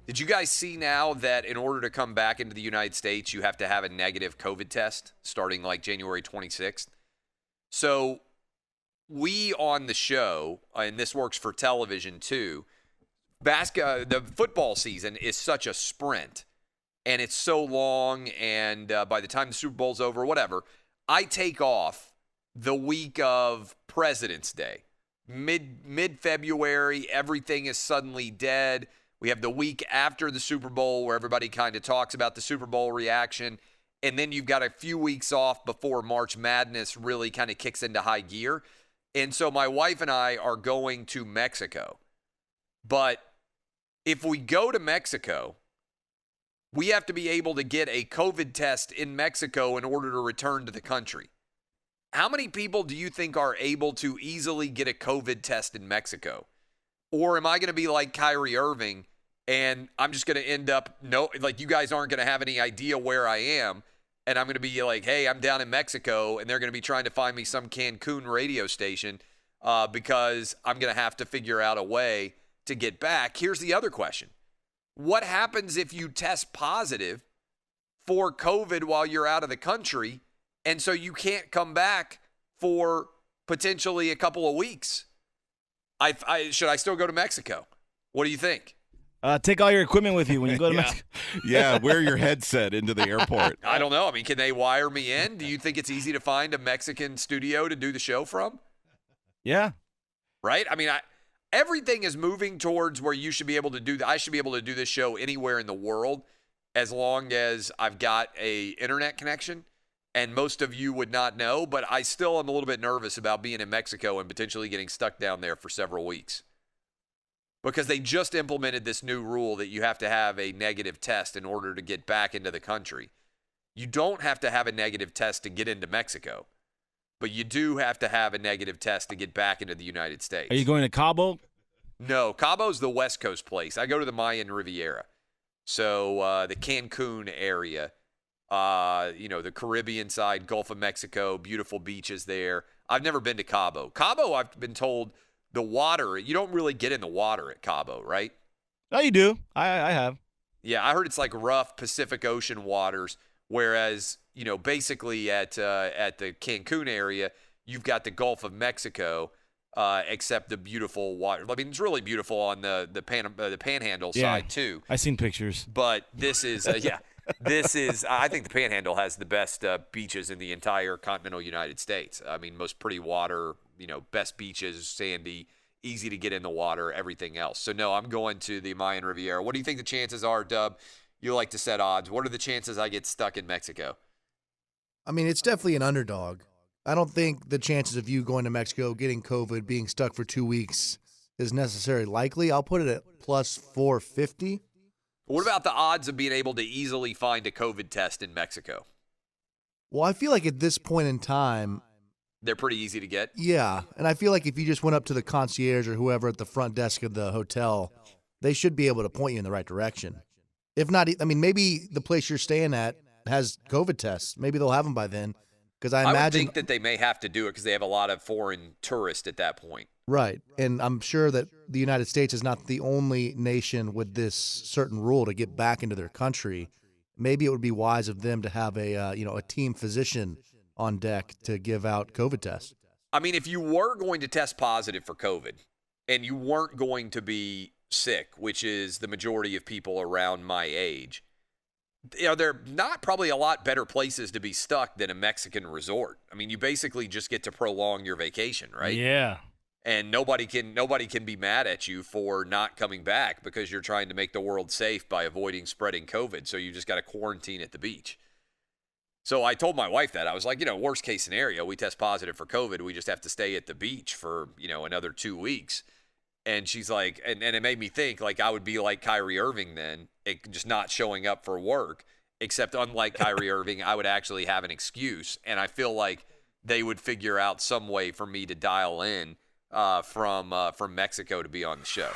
Did you guys see now that in order to come back into the United States, you have to have a negative COVID test starting like January 26th? So we on the show, and this works for television too, the football season is such a sprint, and it's so long, and by the time the Super Bowl's over, whatever, I take off the week of President's Day. Mid-February, everything is suddenly dead. We have the week after the Super Bowl where everybody kind of talks about the Super Bowl reaction. And then you've got a few weeks off before March Madness really kind of kicks into high gear. And so my wife and I are going to Mexico. But if we go to Mexico, we have to be able to get a COVID test in Mexico in order to return to the country. How many people do you think are able to easily get a COVID test in Mexico? Or am I going to be like Kyrie Irving and I'm just going to end up, you guys aren't going to have any idea where I am. And I'm going to be like, hey, I'm down in Mexico, and they're going to be trying to find me some Cancun radio station because I'm going to have to figure out a way to get back. Here's the other question. What happens if you test positive for COVID while you're out of the country, and so you can't come back for potentially a couple of weeks? Should I still go to Mexico? What do you think? Take all your equipment with you when you go to Mexico. Yeah, wear your headset into the airport. I don't know. I mean, can they wire me in? Do you think it's easy to find a Mexican studio to do the show from? Yeah. Right? I mean, everything is moving towards where you should be able to do that. I should be able to do this show anywhere in the world as long as I've got a internet connection. And most of you would not know, but I still am a little bit nervous about being in Mexico and potentially getting stuck down there for several weeks. Because they just implemented this new rule that you have to have a negative test in order to get back into the country. You don't have to have a negative test to get into Mexico, but you do have to have a negative test to get back into the United States. Are you going to Cabo? No, Cabo's the West Coast place. I go to the Mayan Riviera. So the Cancun area, the Caribbean side, Gulf of Mexico, beautiful beaches there. I've never been to Cabo. Cabo, I've been told, the water, you don't really get in the water at Cabo, right? No, you do. I have. Yeah, I heard it's like rough Pacific Ocean waters, whereas, basically at the Cancun area, you've got the Gulf of Mexico, except the beautiful water. I mean, it's really beautiful on the Panhandle side too. I've seen pictures. But this is, I think the Panhandle has the best beaches in the entire continental United States. I mean, most pretty water, best beaches, sandy, easy to get in the water, everything else. So, no, I'm going to the Mayan Riviera. What do you think the chances are, Dub? You like to set odds. What are the chances I get stuck in Mexico? I mean, it's definitely an underdog. I don't think the chances of you going to Mexico, getting COVID, being stuck for 2 weeks is necessarily likely. I'll put it at plus 450. What about the odds of being able to easily find a COVID test in Mexico? Well, I feel like at this point in time, they're pretty easy to get. Yeah, and I feel like if you just went up to the concierge or whoever at the front desk of the hotel, they should be able to point you in the right direction. If not, I mean, maybe the place you're staying at has COVID tests. Maybe they'll have them by then. Because I imagine would think that they may have to do it because they have a lot of foreign tourists at that point. Right, and I'm sure that the United States is not the only nation with this certain rule to get back into their country. Maybe it would be wise of them to have a team physician on deck to give out COVID tests. I mean, if you were going to test positive for COVID and you weren't going to be sick, which is the majority of people around my age, they're not probably a lot better places to be stuck than a Mexican resort. I mean, you basically just get to prolong your vacation, right? Yeah. And nobody can be mad at you for not coming back because you're trying to make the world safe by avoiding spreading COVID. So you just got to quarantine at the beach. So I told my wife that. I was like, worst case scenario, we test positive for COVID. We just have to stay at the beach for, another 2 weeks. And she's like, and it made me think like I would be like Kyrie Irving then, just not showing up for work, except unlike Kyrie Irving, I would actually have an excuse. And I feel like they would figure out some way for me to dial in from Mexico to be on the show.